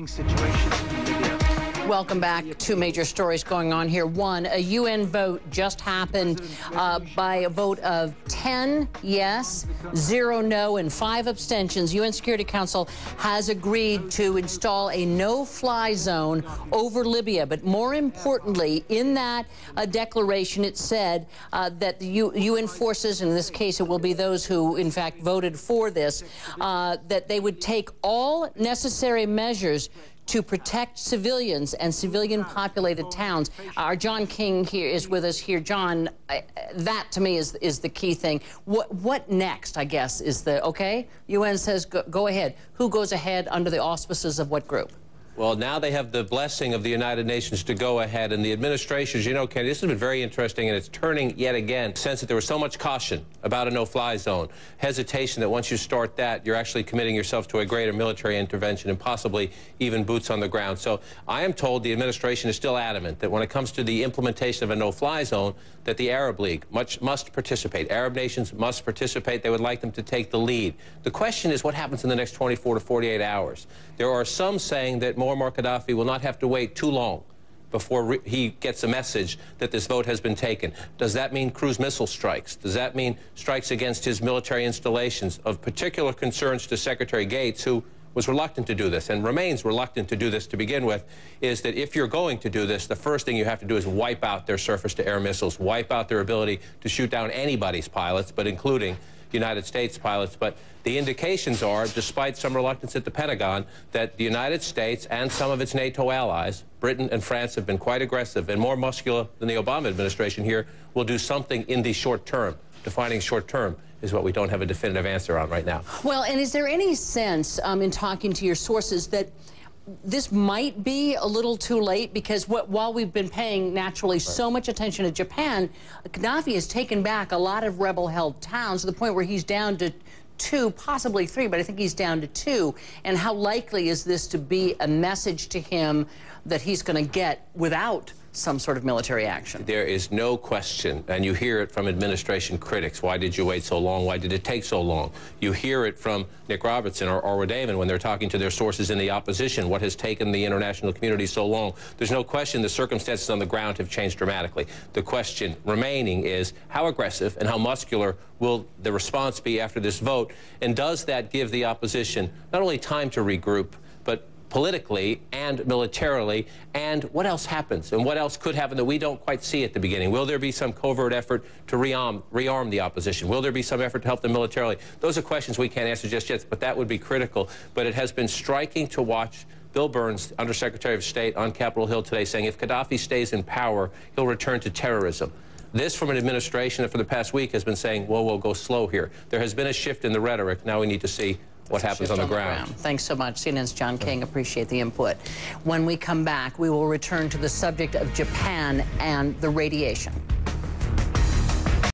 alarming situation in Libya. Welcome back. Two major stories going on here. One, a UN vote just happened by a vote of 10 yes, 0 no, and 5 abstentions. UN Security Council has agreed to install a no-fly zone over Libya. But more importantly, in that declaration, it said that the UN forces, in this case it will be those who in fact voted for this, that they would take all necessary measures to protect civilians and civilian-populated towns. Our John King here is with us here. John, that to me is the key thing. What next, I guess, is the, okay, UN says go ahead. Who goes ahead under the auspices of what group? Well, now they have the blessing of the United Nations to go ahead, and the administration, as you know, Kenny, this has been very interesting, and it's turning yet again. Sense that there was so much caution about a no-fly zone, hesitation that once you start that, you're actually committing yourself to a greater military intervention and possibly even boots on the ground. So I am told the administration is still adamant that when it comes to the implementation of a no-fly zone, that the Arab League must participate. Arab nations must participate. They would like them to take the lead. The question is what happens in the next 24 to 48 hours. There are some saying that Muammar Gaddafi will not have to wait too long before he gets a message that this vote has been taken. Does that mean cruise missile strikes? Does that mean strikes against his military installations? Of particular concerns to Secretary Gates, who was reluctant to do this and remains reluctant to do this to begin with, is that if you're going to do this, the first thing you have to do is wipe out their surface-to-air missiles, wipe out their ability to shoot down anybody's pilots, but including United States pilots. But the indications are, despite some reluctance at the Pentagon, that the United States and some of its NATO allies, Britain and France, have been quite aggressive and more muscular than the Obama administration here, will do something in the short term. Defining short term is what we don't have a definitive answer on right now. Well, and is there any sense, in talking to your sources, that this might be a little too late? Because while we've been paying, naturally, so much attention to Japan, Gaddafi has taken back a lot of rebel-held towns to the point where he's down to 2, possibly 3, but I think he's down to 2. And how likely is this to be a message to him that he's going to get without some sort of military action? There is no question, and you hear it from administration critics. Why did you wait so long? Why did it take so long? You hear it from Nick Robertson or Damon when they're talking to their sources in the opposition. What has taken the international community so long? There's no question the circumstances on the ground have changed dramatically. The question remaining is how aggressive and how muscular will the response be after this vote? And does that give the opposition not only time to regroup, but politically and militarily, and what else happens and what else could happen that we don't quite see at the beginning? Will there be some covert effort to rearm the opposition? Will there be some effort to help them militarily? Those are questions we can't answer just yet, but that would be critical. But it has been striking to watch Bill Burns, Undersecretary of State, on Capitol Hill today saying if Gaddafi stays in power, he'll return to terrorism. This from an administration that for the past week has been saying, whoa, whoa, go slow here. There has been a shift in the rhetoric. Now we need to see what happens on the ground. Thanks so much. CNN's John King. Appreciate the input. When we come back, we will return to the subject of Japan and the radiation.